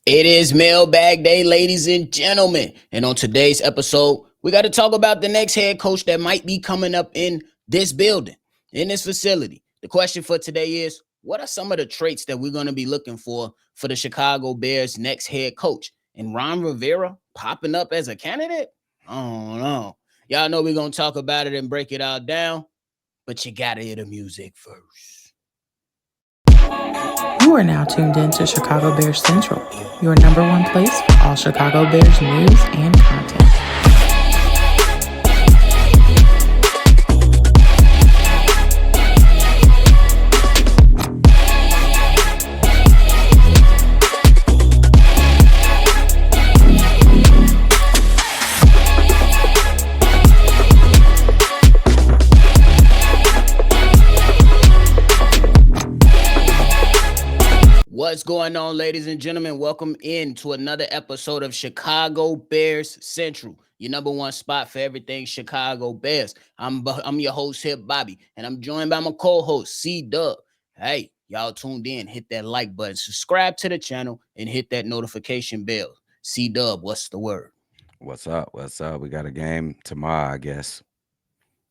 It is Mailbag Day, ladies and gentlemen. And on today's episode, we got to talk about the next head coach that might be coming up in this building, in this facility. The question for today is, what are some of the traits that we're going to be looking for the Chicago Bears' next head coach? And Ron Rivera popping up as a candidate? I don't know. Y'all know we're going to talk about it and break it all down, but you got to hear the music first. You are now tuned in to Chicago Bears Central, your number one place for all Chicago Bears news and content. What's going on, ladies and gentlemen? Welcome in to another episode of Chicago Bears Central, your number one spot for everything Chicago Bears. I'm your host here, Bobby, and I'm joined by my co-host, C-Dubb. Hey, y'all tuned in. Hit that like button, subscribe to the channel, and hit that notification bell. C-Dubb, what's the word? What's up? What's up? We got a game tomorrow, I guess.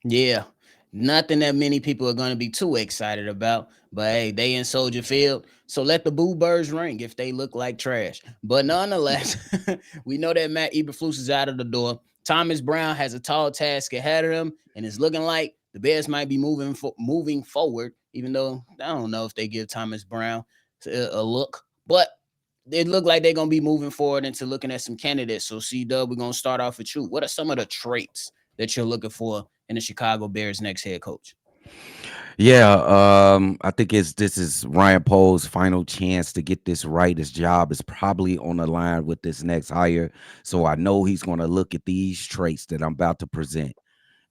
Yeah, nothing that many people are going to be too excited about. But hey, they in Soldier Field, so let the boo birds ring if they look like trash. But nonetheless, we know that Matt Eberflus is out of the door. Thomas Brown has a tall task ahead of him, and it's looking like the Bears might be moving forward. Even though I don't know if they give Thomas Brown a look, but it look like they're gonna be moving forward into looking at some candidates. So, C-Dubb, we're gonna start off with you. What are some of the traits that you're looking for in the Chicago Bears next head coach? Yeah, I think this is Ryan Pohl's final chance to get this right. His job is probably on the line with this next hire. So I know he's gonna look at these traits that I'm about to present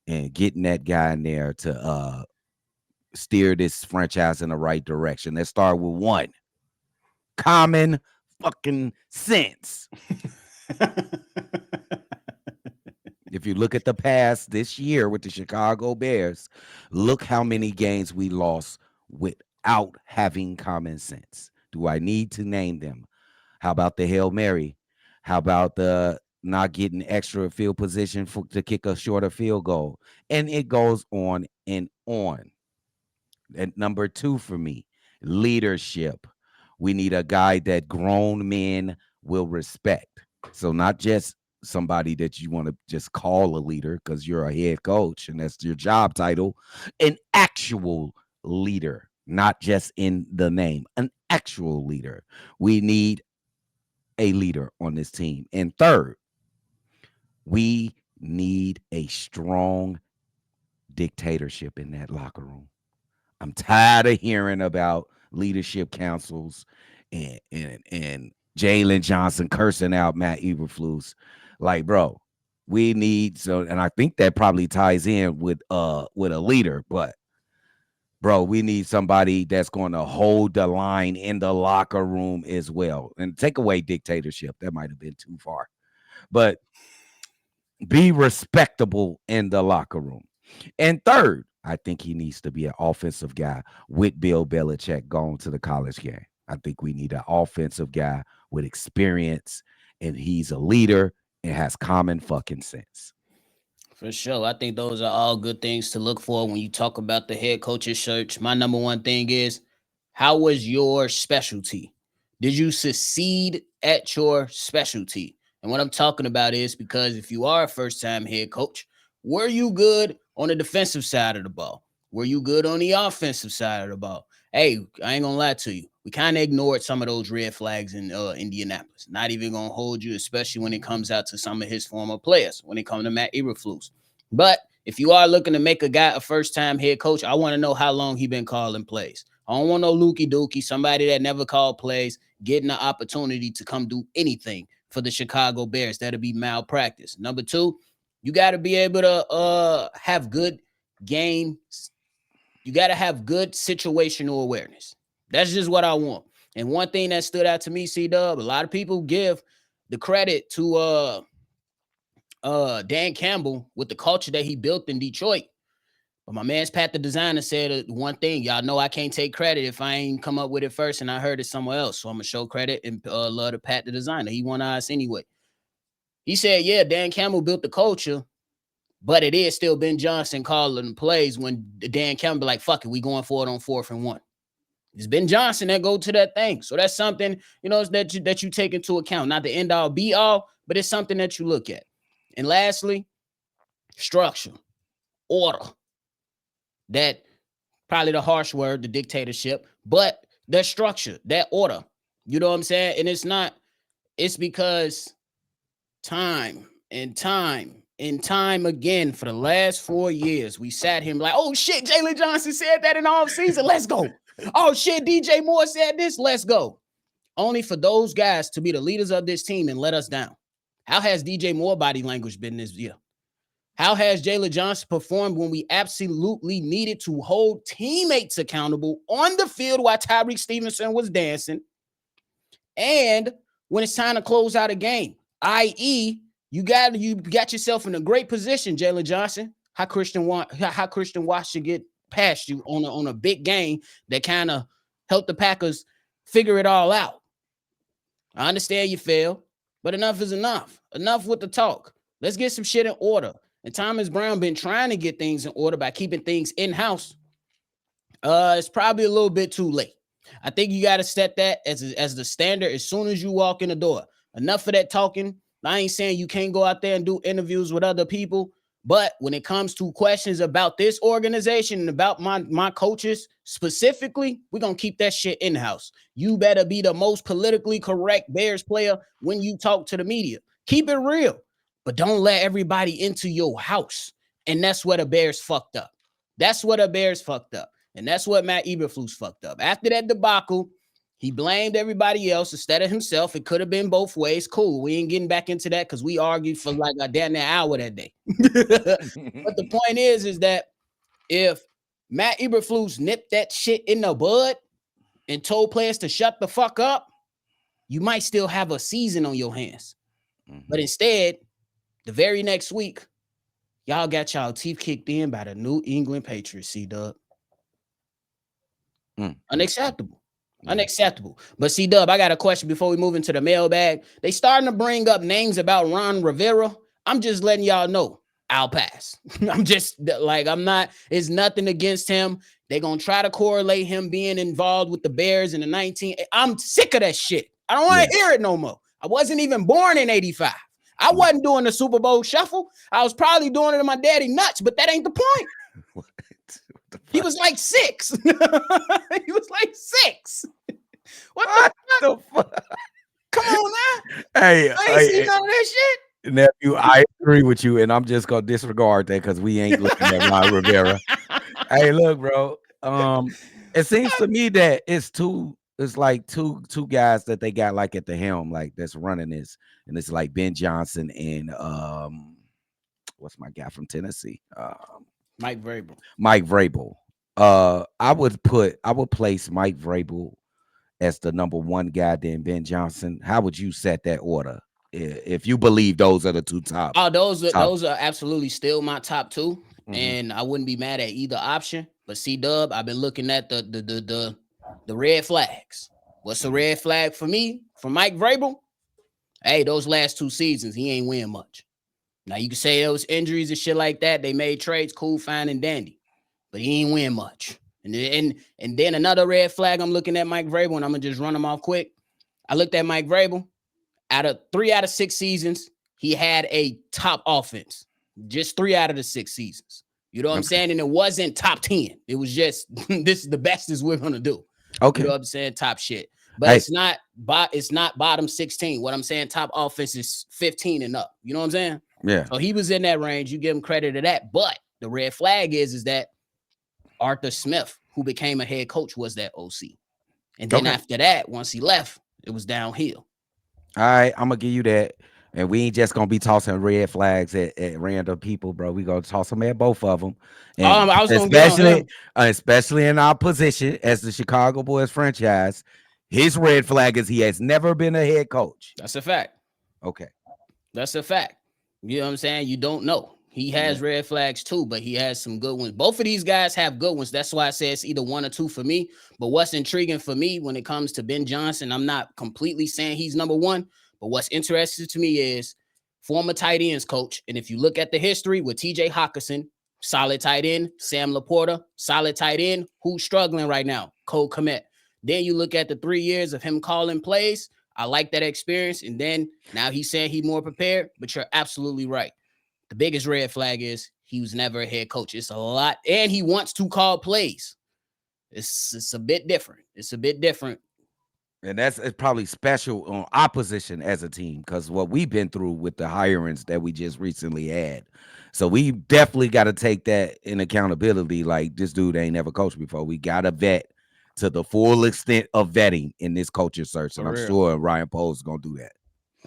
and getting that guy in there to steer this franchise in the right direction. Let's start with one. Common fucking sense. If you look at the past this year with the Chicago Bears, look how many games we lost without having common sense. Do I need to name them? How about the Hail Mary? How about the not getting extra field position to kick a shorter field goal? And it goes on and on. And number two for me, leadership. We need a guy that grown men will respect. So not just somebody that you want to just call a leader because you're a head coach and that's your job title, an actual leader, not just in the name, an actual leader. We need a leader on this team. And third, we need a strong dictatorship in that locker room. I'm tired of hearing about leadership councils and Jalen Johnson cursing out Matt Eberflus. Like, bro, we need and I think that probably ties in with a leader, but bro, we need somebody that's going to hold the line in the locker room as well. And take away dictatorship. That might have been too far. But be respectable in the locker room. And third, I think he needs to be an offensive guy with Bill Belichick going to the college game. I think we need an offensive guy with experience, and he's a leader and has common fucking sense. For sure. I think those are all good things to look for when you talk about the head coach's search. My number one thing is, how was your specialty? Did you succeed at your specialty? And what I'm talking about is because if you are a first time head coach, were you good on the defensive side of the ball? Were you good on the offensive side of the ball? Hey, I ain't gonna lie to you. We kind of ignored some of those red flags in Indianapolis. Not even gonna hold you, especially when it comes out to some of his former players. When it comes to Matt Eberflus, but if you are looking to make a guy a first-time head coach, I want to know how long he been calling plays. I don't want no looky dookie, somebody that never called plays, getting the opportunity to come do anything for the Chicago Bears. That'll be malpractice. Number two, you got to be able to have good games. You got to have good situational awareness. That's just what I want. And one thing that stood out to me, C-Dubb, a lot of people give the credit to Dan Campbell with the culture that he built in Detroit. But my man's Pat the designer said one thing. Y'all know I can't take credit if I ain't come up with it first and I heard it somewhere else. So I'm gonna show credit and love to Pat the designer. He won us anyway. He said, yeah, Dan Campbell built the culture, but it is still Ben Johnson calling plays when Dan Campbell be like, fuck it, we going for it on 4th and 1. It's Ben Johnson that go to that thing. So that's something, that you take into account. Not the end all be all, but it's something that you look at. And lastly, structure, order. That probably the harsh word, the dictatorship, but that structure, that order. You know what I'm saying? And it's because time and time again for the last 4 years, we sat him like, oh shit, Jalen Johnson said that in the offseason. Let's go. Oh shit, DJ Moore said this. Let's go. Only for those guys to be the leaders of this team and let us down. How has DJ Moore body language been this year? How has Jalen Johnson performed when we absolutely needed to hold teammates accountable on the field while Tyreek Stevenson was dancing? And when it's time to close out a game, i.e., you got yourself in a great position, Jalen Johnson. How Christian Watts should get past you on a big game that kind of helped the Packers figure it all out. I understand you failed, but enough is enough. Enough with the talk. Let's get some shit in order. And Thomas Brown been trying to get things in order by keeping things in-house. It's probably a little bit too late. I think you got to set that as the standard as soon as you walk in the door. Enough of that talking. I ain't saying you can't go out there and do interviews with other people, but when it comes to questions about this organization and about my coaches specifically, we're going to keep that shit in-house. You better be the most politically correct Bears player when you talk to the media. Keep it real, but don't let everybody into your house. And that's where the Bears fucked up. And that's what Matt Eberflus fucked up. After that debacle, he blamed everybody else instead of himself. It could have been both ways. Cool. We ain't getting back into that because we argued for like a damn near hour that day. But the point is that if Matt Eberflus nipped that shit in the bud and told players to shut the fuck up, you might still have a season on your hands. But instead, the very next week, y'all got y'all teeth kicked in by the New England Patriots, C-Dubb. Unacceptable. But C-Dubb, I got a question before we move into the mailbag. They starting to bring up names about Ron Rivera. I'm just letting y'all know I'll pass. It's nothing against him. They're going to try to correlate him being involved with the Bears in the 19. I'm sick of that shit. I don't want to hear it no more. I wasn't even born in 85. I wasn't doing the Super Bowl shuffle. I was probably doing it in my daddy nuts, but that ain't the point. He was like 6. What the fuck? Come on now. Hey, I ain't seen none of that shit. Nephew, I agree with you, and I'm just gonna disregard that because we ain't looking at Ron Rivera. Hey, look, bro. It seems to me that it's like two guys that they got like at the helm, like that's running this, and it's like Ben Johnson and what's my guy from Tennessee? Mike Vrabel. I would place Mike Vrabel as the number one guy, then Ben Johnson. How would you set that order if you believe those are the two top? Oh, those are absolutely still my top 2, and I wouldn't be mad at either option. But C-Dubb, I've been looking at the red flags. What's the red flag for me? For Mike Vrabel? Hey, those last 2 seasons, he ain't win much. Now you can say those injuries and shit like that. They made trades, cool, fine, and dandy, but he ain't win much. And then another red flag. I'm looking at Mike Vrabel, and I'm gonna just run them off quick. I looked at Mike Vrabel. Out of 3 out of 6 seasons, he had a top offense. Just 3 out of the 6 seasons. You know what I'm saying? And it wasn't top 10. It was just this is the best as we're gonna do. Okay. You know what I'm saying? Top shit. But it's not bottom 16. What I'm saying, top offense is 15 and up. You know what I'm saying? Yeah. So he was in that range. You give him credit to that. But the red flag is that Arthur Smith, who became a head coach, was that OC. And then after that, once he left, it was downhill. All right, I'm gonna give you that. And we ain't just gonna be tossing red flags at random people, bro. We gonna toss them at both of them. And I was gonna get on him. Especially in our position as the Chicago Boys franchise, his red flag is he has never been a head coach. That's a fact. Okay. That's a fact. You know what I'm saying? You don't know. He has red flags too, but he has some good ones. Both of these guys have good ones. That's why I say it's either one or two for me. But what's intriguing for me when it comes to Ben Johnson, I'm not completely saying he's number one, but what's interesting to me is former tight ends coach. And if you look at the history with TJ Hawkinson, solid tight end, Sam Laporta, solid tight end, who's struggling right now? Cole Kmet. Then you look at the 3 years of him calling plays. I like that experience. And then now he's saying he's more prepared, but you're absolutely right. The biggest red flag is he was never a head coach. It's a lot, and he wants to call plays. It's a bit different. It's a bit different. And it's probably special on opposition as a team because what we've been through with the hirings that we just recently had. So we definitely got to take that in accountability. Like this dude ain't never coached before. We got to vet to the full extent of vetting in this coaching search. And I'm sure Ryan Poles is going to do that.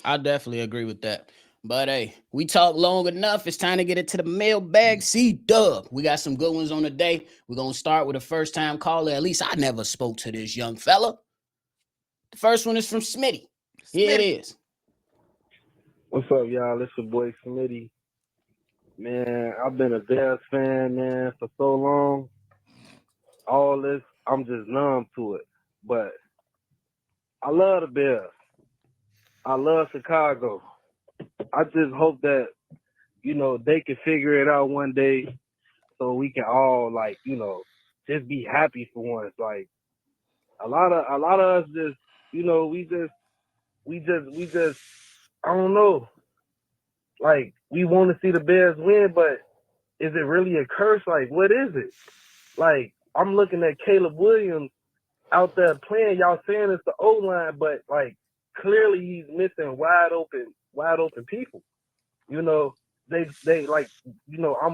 I definitely agree with that. But hey, we talked long enough. It's time to get into the mailbag. C-Dubb. We got some good ones on the day. We're going to start with a first-time caller. At least I never spoke to this young fella. The first one is from Smitty. Here it is. What's up, y'all? It's your boy Smitty. Man, I've been a Bears fan, man, for so long. All this, I'm just numb to it. But I love the Bears. I love Chicago. I just hope that, they can figure it out one day so we can all, just be happy for once. Like, a lot of us just, we just, I don't know. Like, we want to see the Bears win, but is it really a curse? Like, what is it? Like, I'm looking at Caleb Williams out there playing. Y'all saying it's the O-line, but, clearly he's missing wide open people. I'm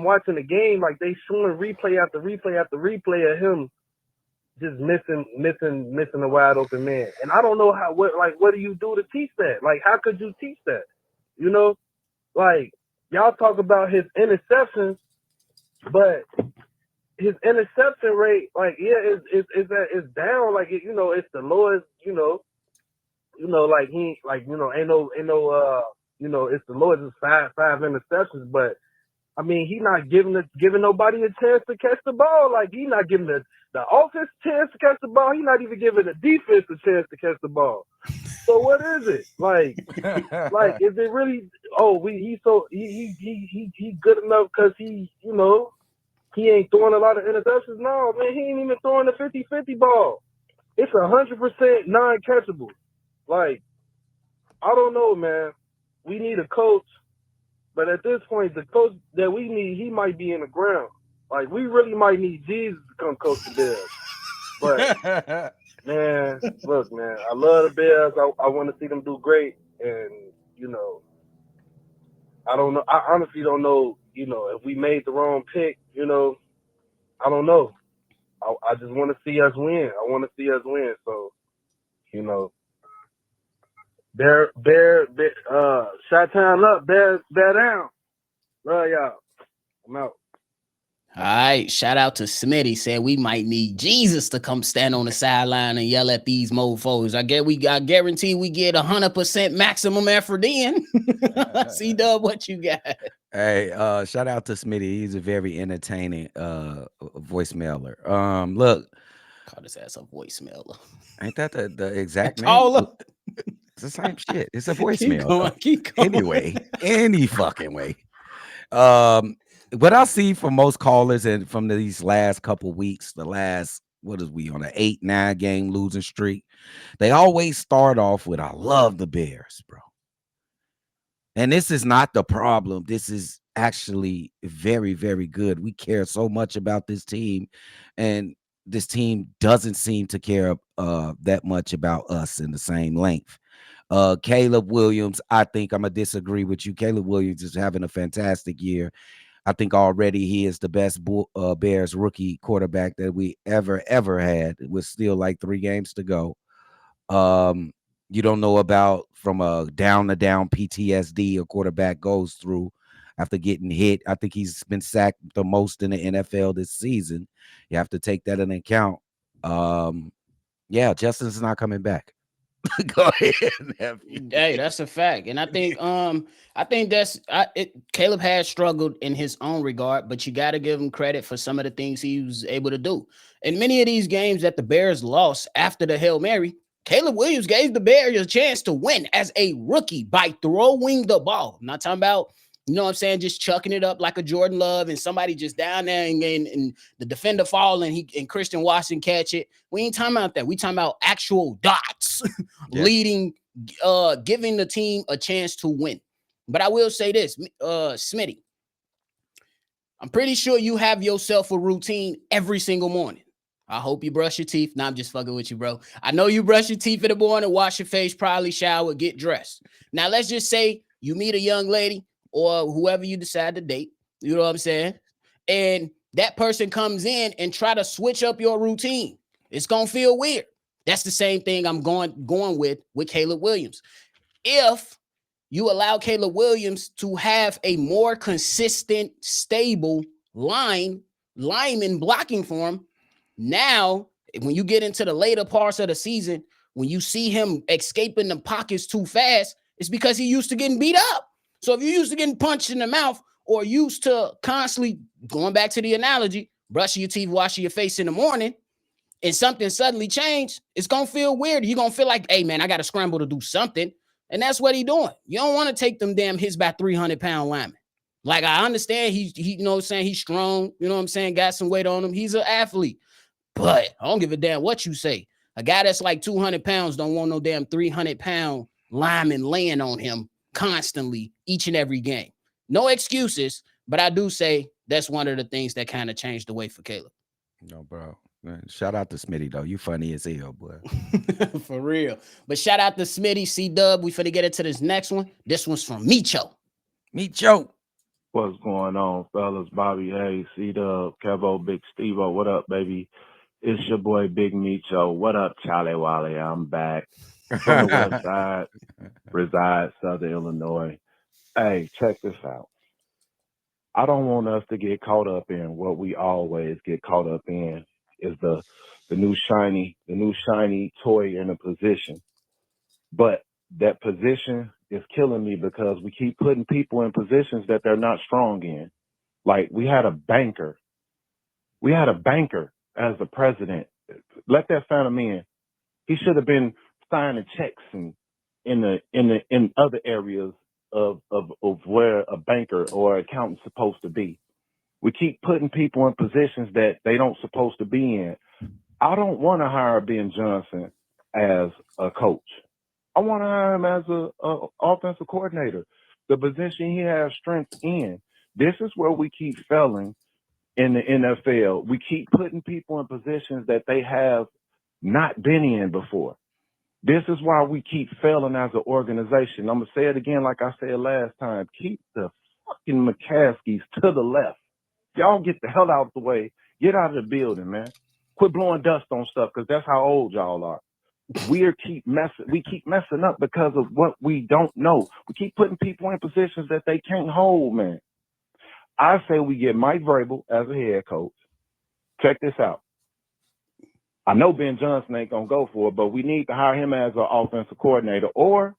watching the game, they showing replay after replay after replay of him just missing a wide open man. And I don't know what do you do to teach that? Like, how could you teach that? Y'all talk about his interceptions, but his interception rate, it's down. It's the lowest, it's the lowest is five interceptions, but I mean, he not giving nobody a chance to catch the ball. Like, he not giving the offense a chance to catch the ball. He not even giving the defense a chance to catch the ball. So what is it? Is it really? Oh, he's good enough because he ain't throwing a lot of interceptions. No, man, he ain't even throwing the 50-50 ball. It's 100% non-catchable. Like, I don't know, man. We need a coach. But at this point, the coach that we need, he might be in the ground. Like, we really might need Jesus to come coach the Bears. But, man, look, man, I love the Bears. I want to see them do great. And, I don't know. I honestly don't know, if we made the wrong pick, I don't know. I just want to see us win. I want to see us win. So, Bear, shot time up, bear down. Love y'all. I'm out. All right. Shout out to Smitty. Said we might need Jesus to come stand on the sideline and yell at these mofos. I guarantee we get 100% maximum effort in. C-Dubb, what you got? Hey, shout out to Smitty. He's a very entertaining voicemailer. Look. Call this ass a voicemailer. Ain't that the exact name? Caller. It's the same shit. It's a voicemail. Keep going. Anyway, any fucking way. What I see from most callers and from these last couple weeks, what is we on an 8-9 game losing streak? They always start off with, I love the Bears, bro. And this is not the problem. This is actually very, very good. We care so much about this team, and this team doesn't seem to care that much about us in the same length. Caleb Williams, I think I'm going to disagree with you. Caleb Williams is having a fantastic year. I think already he is the best Bears rookie quarterback that we ever had, with still like 3 games to go. You don't know about from a down-to-down PTSD a quarterback goes through after getting hit. I think he's been sacked the most in the NFL this season. You have to take that into account. Yeah, Justin's not coming back. Go ahead, nephew. Hey, that's a fact, and I think Caleb has struggled in his own regard, but you got to give him credit for some of the things he was able to do. In many of these games that the Bears lost after the Hail Mary, Caleb Williams gave the Bears a chance to win as a rookie by throwing the ball. I'm not talking about, you know what I'm saying, just chucking it up like a Jordan Love and somebody just down there and the defender fall and Christian Watson catch it. We ain't talking about that. We talking about actual dots Yeah. leading, giving the team a chance to win. But I will say this, Smitty, I'm pretty sure you have yourself a routine every single morning. I hope you brush your teeth. Nah, I'm just fucking with you, bro. I know you brush your teeth in the morning, wash your face, probably shower, get dressed. Now, let's just say you meet a young lady or whoever you decide to date. You know what I'm saying? And that person comes in and try to switch up your routine. It's gonna feel weird. That's the same thing I'm going with Caleb Williams. If you allow Caleb Williams to have a more consistent, stable lineman blocking for him, now when you get into the later parts of the season, when you see him escaping the pockets too fast, it's because he used to getting beat up. So if you're used to getting punched in the mouth or used to constantly going back to the analogy, brushing your teeth, washing your face in the morning, and something suddenly changed, it's gonna feel weird. You're gonna feel like, hey man, I gotta scramble to do something. And that's what he's doing. You don't want to take them damn hits by 300-pound linemen. Like, I understand he you know what I'm saying, he's strong, you know what I'm saying, got some weight on him. He's an athlete. But I don't give a damn what you say. A guy that's like 200 pounds don't want no damn 300-pound lineman laying on him constantly each and every game. No excuses, but I do say that's one of the things that kind of changed the way for Caleb. No, bro. Man, shout out to Smitty though. You funny as hell, boy. For real. But shout out to Smitty, C-Dubb. We finna get into this next one. This one's from Micho. Meet Joe. What's going on, fellas? Bobby Haize, C-Dubb, Kevo, Big Steve-O. What up, baby? It's your boy, Big Micho. What up, Charlie Wally? I'm back from the west side, reside Southern Illinois. Hey, check this out. I don't want us to get caught up in what we always get caught up in is the new shiny toy in a position. But that position is killing me because we keep putting people in positions that they're not strong in. Like we had a banker. We had a banker as the president. Let that phantom in. He should have been signing checks and in other areas of where a banker or accountant's supposed to be. We keep putting people in positions that they don't supposed to be in. I don't want to hire Ben Johnson as a coach. I want to hire him as a offensive coordinator. The position he has strength in. This is where we keep failing in the NFL. We keep putting people in positions that they have not been in before. This is why we keep failing as an organization. I'm going to say it again like I said last time. Keep the fucking McCaskies to the left. Y'all get the hell out of the way. Get out of the building, man. Quit blowing dust on stuff because that's how old y'all are. We keep messing up because of what we don't know. We keep putting people in positions that they can't hold, man. I say we get Mike Vrabel as a head coach. Check this out. I know Ben Johnson ain't gonna go for it, but we need to hire him as an offensive coordinator. Or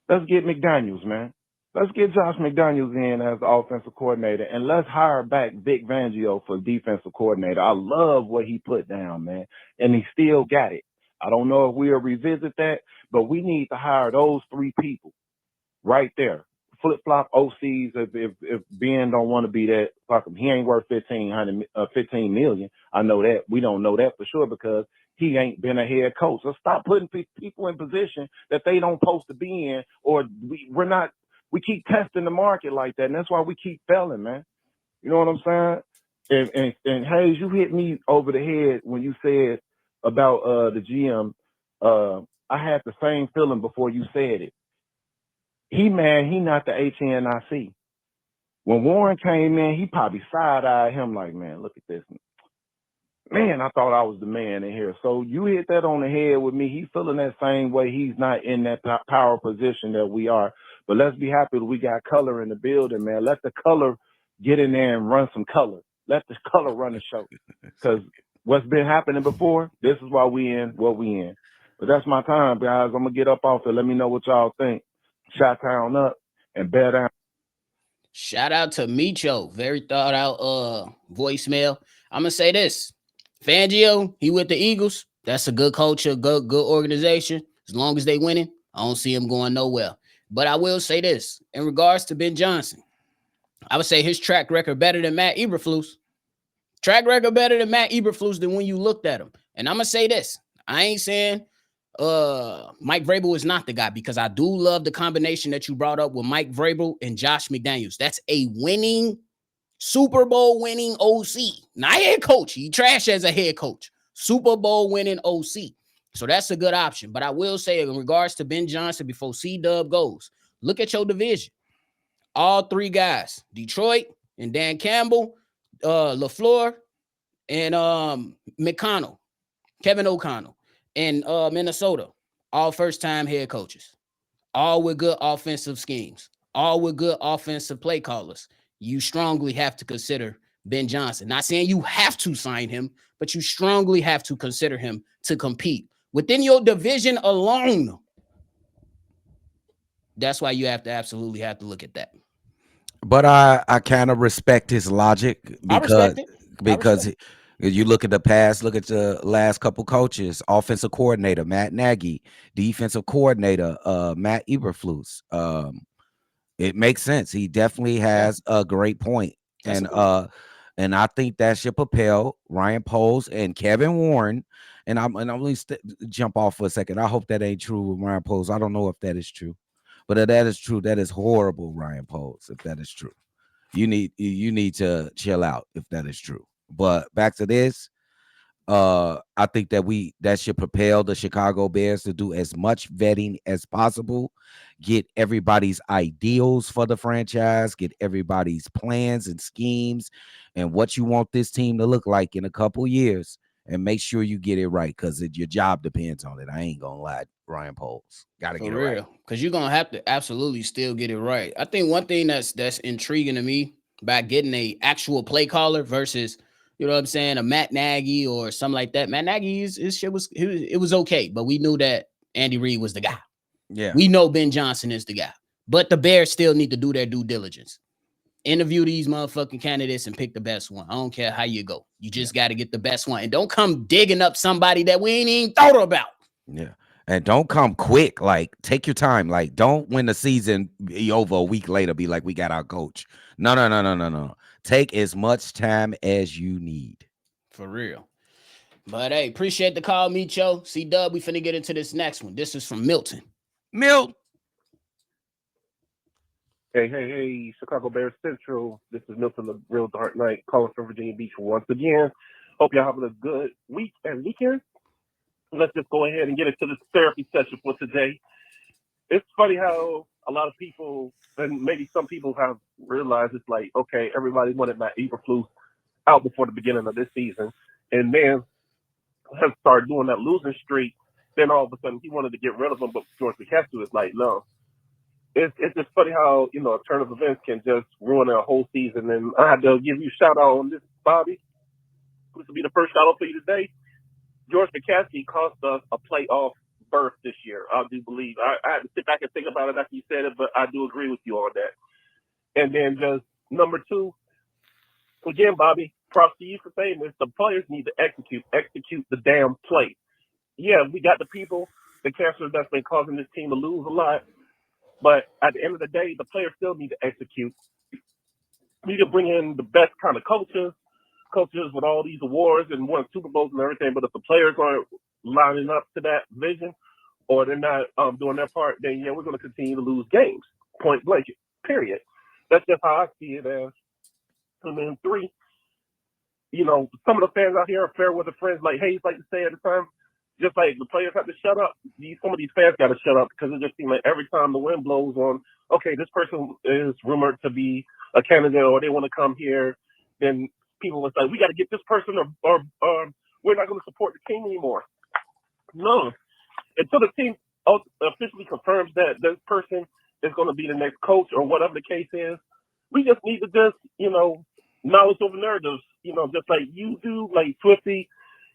let's get McDaniels, man. Let's get Josh McDaniels in as the offensive coordinator, and let's hire back Vic Fangio for defensive coordinator. I love what he put down, man, and he still got it. I don't know if we'll revisit that, but we need to hire those three people right there. Flip flop OCs. If Ben don't want to be that, fuck him. He ain't worth 15 million. I know that. We don't know that for sure because he ain't been a head coach. So stop putting people in position that they don't supposed to be in, or we're not. We keep testing the market like that, and that's why we keep failing, man. You know what I'm saying? And Haize, you hit me over the head when you said about the GM. I had the same feeling before you said it. He not the HNIC. When Warren came in, he probably side-eyed him like, man, look at this. Man, I thought I was the man in here. So you hit that on the head with me. He's feeling that same way. He's not in that power position that we are. But let's be happy that we got color in the building, man. Let the color get in there and run some color. Let the color run the show. Because what's been happening before, this is why we in what we in. But that's my time, guys. I'm gonna get up off it. Let me know what y'all think. Shot town up and bear down. Shout out to Micho. Very thought out voicemail. I'm gonna say this. Fangio, he with the Eagles. That's a good culture, good organization. As long as they winning, I don't see him going nowhere. But I will say this in regards to Ben Johnson. I would say his track record better than Matt Eberflus. Track record better than Matt Eberflus than when you looked at him. And I'm gonna say this. I ain't saying Mike Vrabel is not the guy, because I do love the combination that you brought up with Mike Vrabel and Josh McDaniels. That's a winning, Super Bowl winning OC. Not head coach. He trash as a head coach. Super Bowl winning OC. So that's a good option. But I will say, in regards to Ben Johnson, before C-Dubb goes, look at your division. All three guys, Detroit and Dan Campbell, LaFleur, and McConnell, Kevin O'Connell, and Minnesota, all first-time head coaches, all with good offensive schemes, all with good offensive play callers. You strongly have to consider Ben Johnson. Not saying you have to sign him, but you strongly have to consider him to compete within your division alone. That's why you absolutely have to look at that. But I kind of respect his logic I respect because it. you look at the past, look at the last couple coaches, offensive coordinator Matt Nagy, defensive coordinator Matt Eberflus. It makes sense. He definitely has a great point. And I think that should propel Ryan Poles and Kevin Warren. And I'm going to jump off for a second. I hope that ain't true with Ryan Poles. I don't know if that is true. But if that is true, that is horrible, Ryan Poles, if that is true. You need to chill out if that is true. But back to this, I think that should propel the Chicago Bears to do as much vetting as possible, get everybody's ideals for the franchise, get everybody's plans and schemes and what you want this team to look like in a couple years, and make sure you get it right, because your job depends on it. I ain't gonna lie, Ryan Poles. Gotta get it right. Because you're gonna have to absolutely still get it right. I think one thing that's intriguing to me about getting a actual play caller versus, you know what I'm saying, a Matt Nagy or something like that. Matt Nagy, his shit was okay, but we knew that Andy Reid was the guy. Yeah. We know Ben Johnson is the guy. But the Bears still need to do their due diligence. Interview these motherfucking candidates and pick the best one. I don't care how you go. You just got to get the best one. And don't come digging up somebody that we ain't even thought about. Yeah. And don't come quick. Like, take your time. Like, don't, when the season be over a week later, be like, we got our coach. No. Take as much time as you need. For real. But hey, appreciate the call, Micho. C-Dubb, we finna get into this next one. This is from Milton. Hey, Chicago Bears Central. This is Milton, the Real Dark Knight, calling from Virginia Beach once again. Hope y'all having a good week and weekend. Let's just go ahead and get into this therapy session for today. It's funny how a lot of people, and maybe some people, have realized it's like, okay, everybody wanted Matt Eberflus out before the beginning of this season, and then has started doing that losing streak. Then all of a sudden he wanted to get rid of him, but George McCaskey is like, no. It's just funny how, a turn of events can just ruin a whole season. And I had to give you a shout out on this, Bobby. This will be the first shout out for you today. George McCaskey cost us a playoff berth this year. I do believe. I had to sit back and think about it after you said it, but I do agree with you on that. And then just number two, again, Bobby, props to you for saying this. The players need to execute the damn play. Yeah, we got the people, the cancer that's been causing this team to lose a lot. But at the end of the day, the players still need to execute. We need to bring in the best kind of coaches with all these awards and won Super Bowls and everything. But if the players aren't lining up to that vision, or they're not doing their part, then yeah, we're going to continue to lose games. Point blank, period. That's just how I see it as. And then three, some of the fans out here are fair weather friends, like Haize like to say at the time. Just like the players have to shut up, some of these fans got to shut up, because it just seems like every time the wind blows on, okay, this person is rumored to be a candidate or they want to come here, then people will say, we got to get this person or we're not going to support the team anymore. No. Until the team officially confirms that this person is going to be the next coach or whatever the case is, we just need to just, knowledge over narratives, just like you do, like Swifty,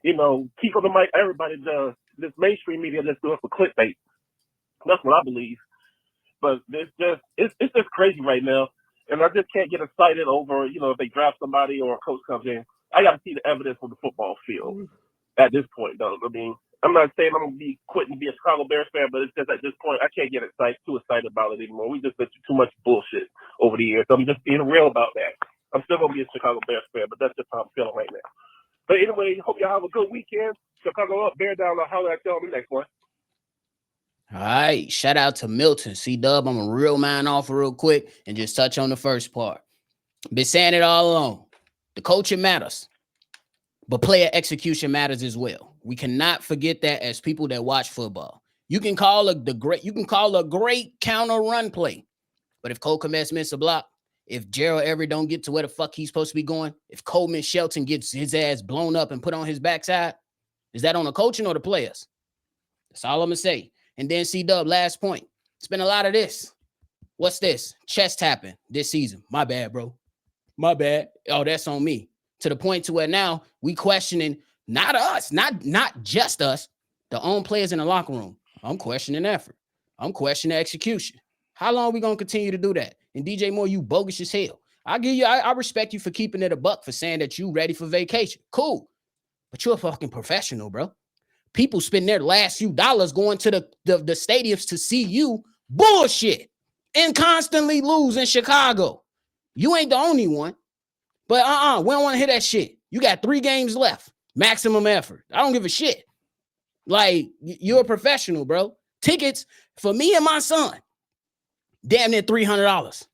Kiko the Mike, everybody does. this mainstream media just doing for clickbait. That's what I believe. But it's just crazy right now, and I just can't get excited over if they draft somebody or a coach comes in. I got to see the evidence on the football field at this point, though. I mean, I'm not saying I'm gonna be quitting to be a Chicago Bears fan, but it's just at this point I can't get too excited about it anymore. We just been through too much bullshit over the years. So I'm just being real about that. I'm still gonna be a Chicago Bears fan, but that's just how I'm feeling right now. But anyway, hope y'all have a good weekend. Chicago up, Bear down. I'll holler at y'all on the next one. All right. Shout out to Milton. C-Dubb, I'm going to reel mine off real quick and just touch on the first part. Been saying it all along. The coaching matters, but player execution matters as well. We cannot forget that as people that watch football. You can call a great counter run play, but if Cole Kmet's miss a block, if Gerald Everett don't get to where the fuck he's supposed to be going, if Coleman Shelton gets his ass blown up and put on his backside, is that on the coaching or the players? That's all I'm going to say. And then C-Dubb, last point. It's been a lot of this. What's this? Chest tapping this season. My bad, bro. My bad. Oh, that's on me. To the point to where now we questioning not us, not just us, the own players in the locker room. I'm questioning effort. I'm questioning execution. How long are we going to continue to do that? And DJ Moore, you bogus as hell. I respect you for keeping it a buck, for saying that you ready for vacation. Cool. But you're a fucking professional, bro. People spend their last few dollars going to the stadiums to see you bullshit and constantly lose in Chicago. You ain't the only one. But we don't want to hear that shit. You got 3 games left. Maximum effort. I don't give a shit. Like, you're a professional, bro. Tickets for me and my son, damn near $300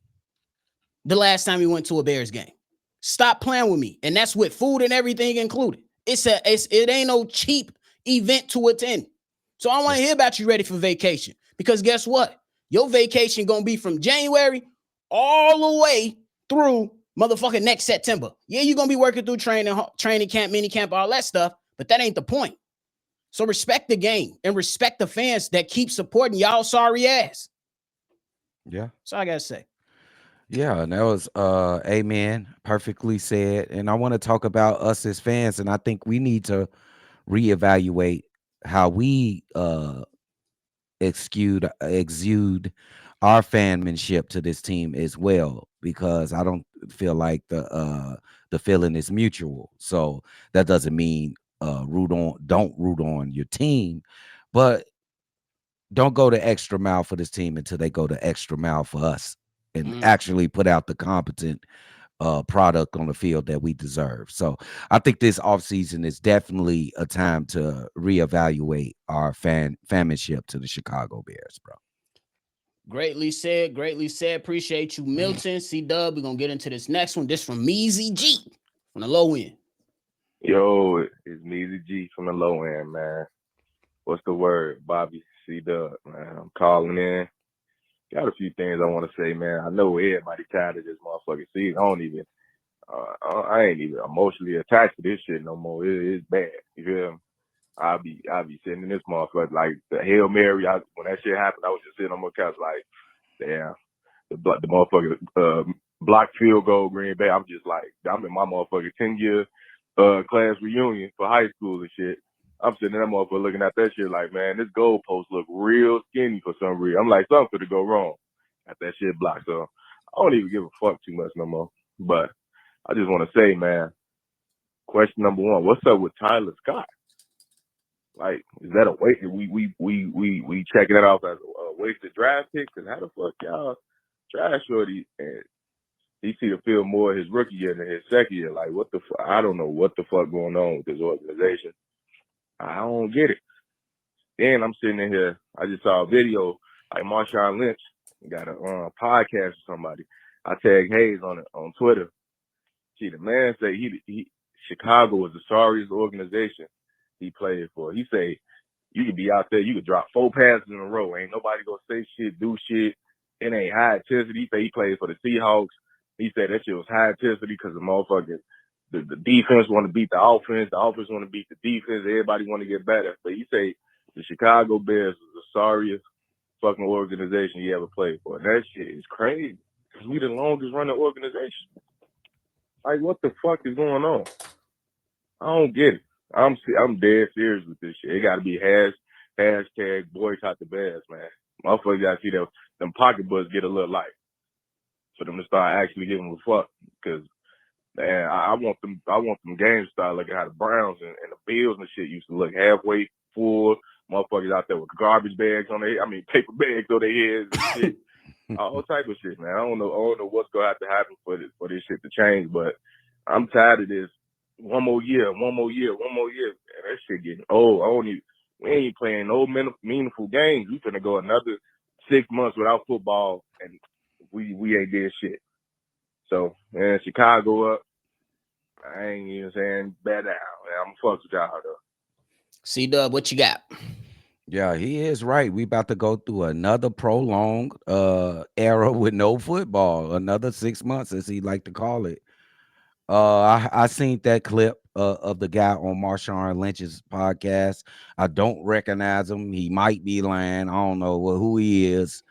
the last time we went to a Bears game. Stop playing with me. And that's with food and everything included. It ain't no cheap event to attend. So I want to hear about you ready for vacation, because guess what? Your vacation going to be from January all the way through motherfucking next September. Yeah, you're going to be working through training camp, mini camp, all that stuff, but that ain't the point. So respect the game and respect the fans that keep supporting y'all sorry ass. Yeah. That's all I got to say. Yeah, and that was amen, perfectly said. And I want to talk about us as fans, and I think we need to reevaluate how we exude our fanmanship to this team as well, because I don't feel like the feeling is mutual. So that doesn't mean don't root on your team, but don't go the extra mile for this team until they go the extra mile for us and actually put out the competent product on the field that we deserve. So I think this offseason is definitely a time to reevaluate our fanmanship to the Chicago Bears, bro. Greatly said. Greatly said. Appreciate you, Milton. C-Dubb, we're going to get into this next one. This from Measy G from the low end. Yo, it's Measy G from the low end, man. What's the word? Bobby C-Dubb, man. I'm calling in. Got a few things I want to say, man. I know everybody tired of this motherfucking season. I ain't even emotionally attached to this shit no more. It's bad. You feel me? I'll be sitting in this motherfucker like the Hail Mary. When that shit happened, I was just sitting on my couch like, damn, the motherfucker blocked field goal, Green Bay. I'm just like, I'm in my motherfucking 10-year class reunion for high school and shit. I'm sitting in that motherfucker looking at that shit like, man, this goalpost look real skinny for some reason. I'm like, something could go wrong. Got that shit blocked. So I don't even give a fuck too much no more. But I just want to say, man, question number 1, what's up with Tyler Scott? Like, is that a waste? We checking it off as a wasted draft pick? Because how the fuck y'all trash shorty and he see the field more his rookie year than his second year? Like, what the fuck? I don't know what the fuck going on with this organization. I don't get it. Then I'm sitting in here. I just saw a video like Marshawn Lynch got a podcast with somebody. I tagged Haize on Twitter. See, the man say he Chicago was the sorriest organization he played for. He say you could be out there, you could drop 4 passes in a row. Ain't nobody gonna say shit, do shit. It ain't high intensity. He say he played for the Seahawks. He said that shit was high intensity because the motherfuckers, the defense want to beat the offense want to beat the defense. Everybody want to get better. But he say the Chicago Bears was the sorriest fucking organization he ever played for. And that shit is crazy because we the longest running organization. Like, what the fuck is going on? I don't get it. I'm dead serious with this shit. It got to be hashtag boycott the Bears, man. Motherfuckers got to see them pocketbooks get a little light for them to start actually giving a fuck. Because man, I want them games to start looking how the Browns and the Bills and shit used to look, halfway full. Motherfuckers out there with garbage bags on paper bags on their heads and shit. All type of shit, man. I don't know what's gonna have to happen for this shit to change, but I'm tired of this. One more year. Man, that shit getting old. We ain't playing no meaningful games. We finna go another 6 months without football, and we ain't did shit. So, man, Chicago up. I ain't even saying bad down. I'm fuck with y'all though. C-Dubb, what you got? Yeah, he is right. We about to go through another prolonged era with no football. Another 6 months, as he like to call it. I seen that clip of the guy on Marshawn Lynch's podcast. I don't recognize him. He might be lying. I don't know who he is,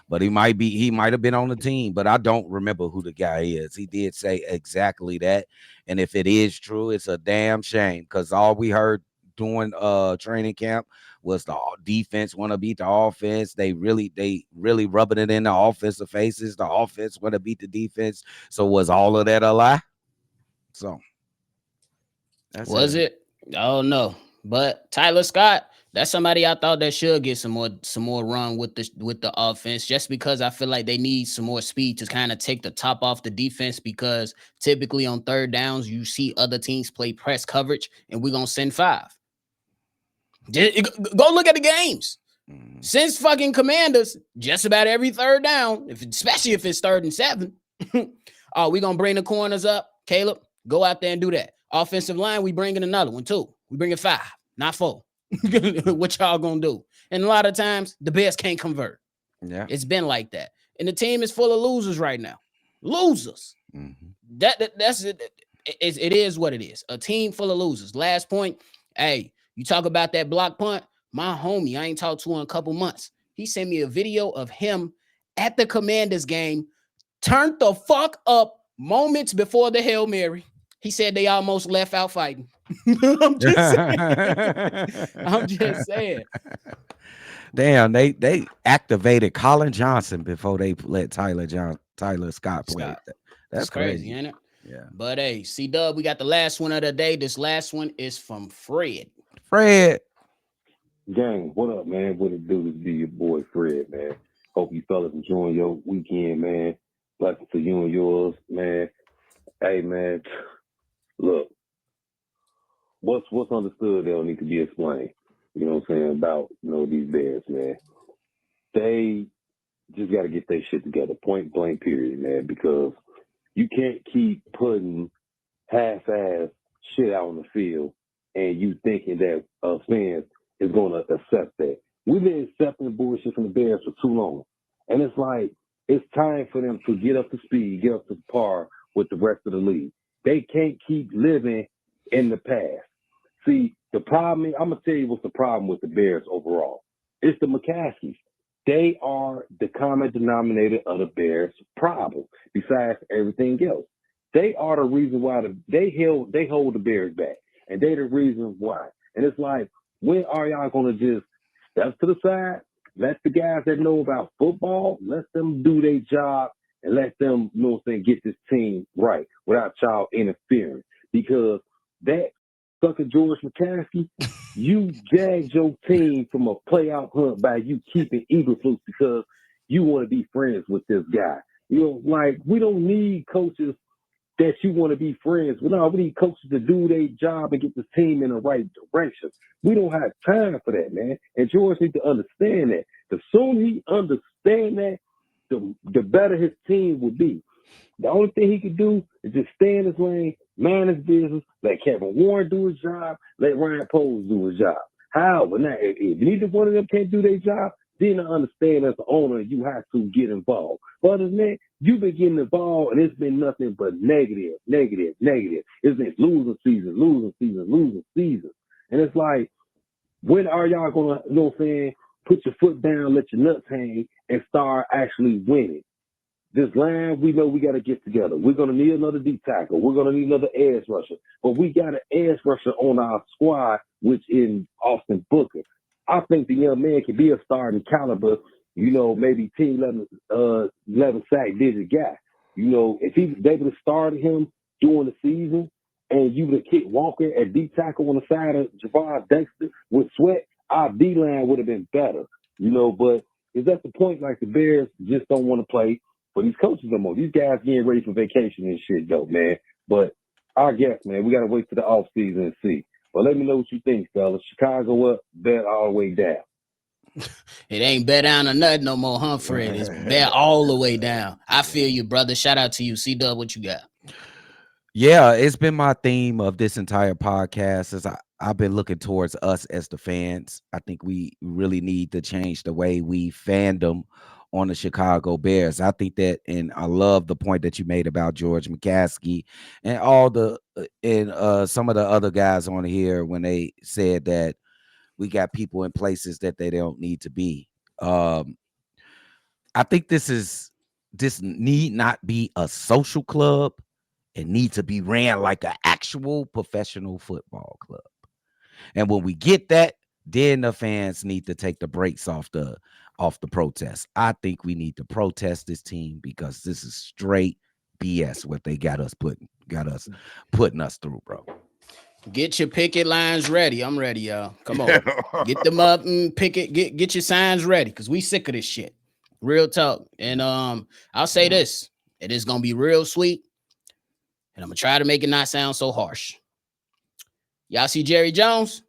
but he might have been on the team, but I don't remember who the guy is. He did say exactly that. And if it is true, it's a damn shame, because all we heard during training camp was the defense want to beat the offense. They really rubbing it in the offensive faces. The offense want to beat the defense. So was all of that a lie? So was it? I don't know. But Tyler Scott, that's somebody I thought that should get some more run with the offense, just because I feel like they need some more speed to kind of take the top off the defense, because typically on third downs you see other teams play press coverage and we're gonna send 5. Go look at the games. Since fucking Commanders, just about every third down, especially if it's 3rd and 7, oh, we're gonna bring the corners up. Caleb, go out there and do that. Offensive line, we bringing another one too. We bringing 5, not 4. What y'all gonna do? And a lot of times the Bears can't convert. Yeah, it's been like that, and the team is full of losers right now. Losers. That's it. It is what it is. A team full of losers. Last point. Hey, you talk about that block punt. My homie, I ain't talked to in a couple months. He sent me a video of him at the Commanders game, turned the fuck up moments before the Hail Mary. He said they almost left out fighting. I'm just saying. Damn, they activated Colin Johnson before they let Tyler Scott play. That's crazy, ain't it? Yeah. But hey, C-Dubb, we got the last one of the day. This last one is from Fred. Gang, what up, man? What it do? This be your boy Fred, man. Hope you fellas enjoying your weekend, man. Blessings to you and yours, man. Hey, man, look, what's understood, they don't need to be explained. You know what I'm saying, about, these Bears, man. They just got to get their shit together, point blank, period, man, because you can't keep putting half-ass shit out on the field and you thinking that fans is going to accept that. We've been accepting bullshit from the Bears for too long. And it's like, it's time for them to get up to speed, get up to par with the rest of the league. They can't keep living in the past. See, the problem is, I'm going to tell you what's the problem with the Bears overall. It's the McCaskies. They are the common denominator of the Bears' problem, besides everything else. They are the reason why they hold the Bears back. And they're the reason why. And it's like, when are y'all going to just step to the side, let the guys that know about football, let them do their job, and let them, get this team right without y'all interfering? Because that sucker George McCaskey, you dragged your team from a playoff hunt by you keeping Eberflus because you want to be friends with this guy. We don't need coaches that you want to be friends with. No, we need coaches to do their job and get the team in the right direction. We don't have time for that, man. And George needs to understand that. The sooner he understands that, the better his team will be. The only thing he could do is just stay in his lane, man his business, let Kevin Warren do his job, let Ryan Poles do his job. However, now, if neither one of them can't do their job, then I understand as the owner, you have to get involved. But other than that, you've been getting involved, and it's been nothing but negative. It's been losing season. And it's like, when are y'all going to, put your foot down, let your nuts hang, and start actually winning? This line, we know we got to get together. We're going to need another deep tackle. We're going to need another edge rusher. But we got an edge rusher on our squad, which is Austin Booker. I think the young man can be a starting caliber, maybe 10, 11 sack digit guy. If he's able to start him during the season and you would have kicked Walker at deep tackle on the side of Javon Dexter with Sweat, our D-line would have been better. But is that the point? Like, the Bears just don't want to play for these coaches no more. These guys getting ready for vacation and shit, though, man. But I guess, man, we got to wait to the offseason and see. But let me know what you think, fellas. Chicago up, bet all the way down. It ain't bet down or nothing no more, huh, Fred? It's bet all the way down. I feel you, brother. Shout out to you. C-Dubb, what you got? Yeah, it's been my theme of this entire podcast as I've been looking towards us as the fans. I think we really need to change the way we fandom on the Chicago Bears. I think that, and I love the point that you made about George McCaskey and all the and some of the other guys on here when they said that we got people in places that they don't need to be. I think this need not be a social club. It needs to be ran like an actual professional football club. And when we get that, then the fans need to take the brakes off the protest. I think we need to protest this team because this is straight BS what they got us putting us through, bro. Get your picket lines ready. I'm ready, y'all. Come on. Get them up and picket. Get your signs ready because we sick of this shit. Real talk. And I'll say this. It is gonna be real sweet. And I'm gonna try to make it not sound so harsh. Y'all see Jerry Jones?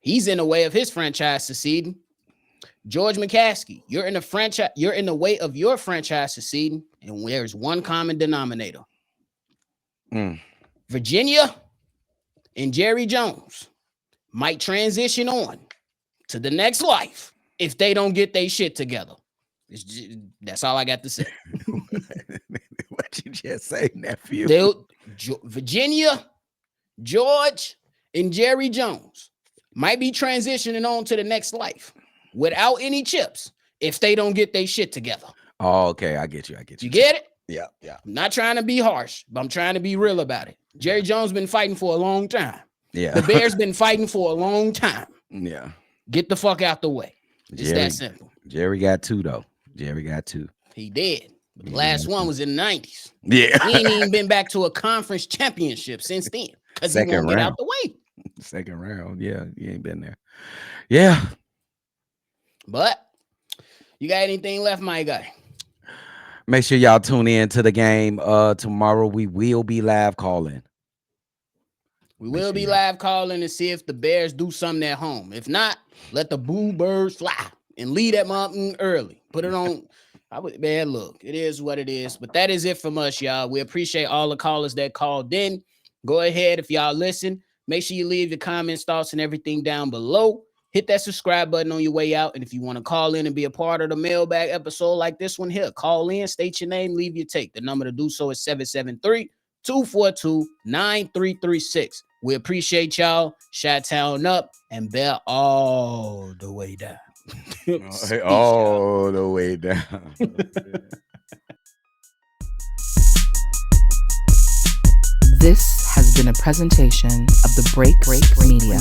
He's in the way of his franchise succeeding. George McCaskey, you're in the way of your franchise succeeding, and there's one common denominator. Virginia and Jerry Jones might transition on to the next life if they don't get their shit together. That's all I got to say. What you just say, nephew? Virginia, George, and Jerry Jones might be transitioning on to the next life without any chips if they don't get their shit together. Oh, okay. I get you. You get it? Yeah. I'm not trying to be harsh, but I'm trying to be real about it. Jerry Jones been fighting for a long time. Yeah. The Bears been fighting for a long time. Yeah. Get the fuck out the way. It's that simple. Jerry got two, though. Jerry got two. He did. But the last one was in the 90s. Yeah. He ain't even been back to a conference championship since then because he won't get out the way. Second round. Yeah. You ain't been there. Yeah. But you got anything left, my guy? Make sure y'all tune in to the game. Tomorrow we will be live calling. We will be live calling to see if the Bears do something at home. If not, let the boo birds fly and leave that mountain early. Put it on. Man, look, it is what it is. But that is it from us, y'all. We appreciate all the callers that called in. Go ahead, if y'all listen, make sure you leave your comments, thoughts, and everything down below. Hit that subscribe button on your way out. And if you want to call in and be a part of the mailbag episode like this one here, call in, state your name, leave your take. The number to do so is 773-242-9336. We appreciate y'all. Chi-Town up and bear all the way down. All the way down. This has been a presentation of the Break Media.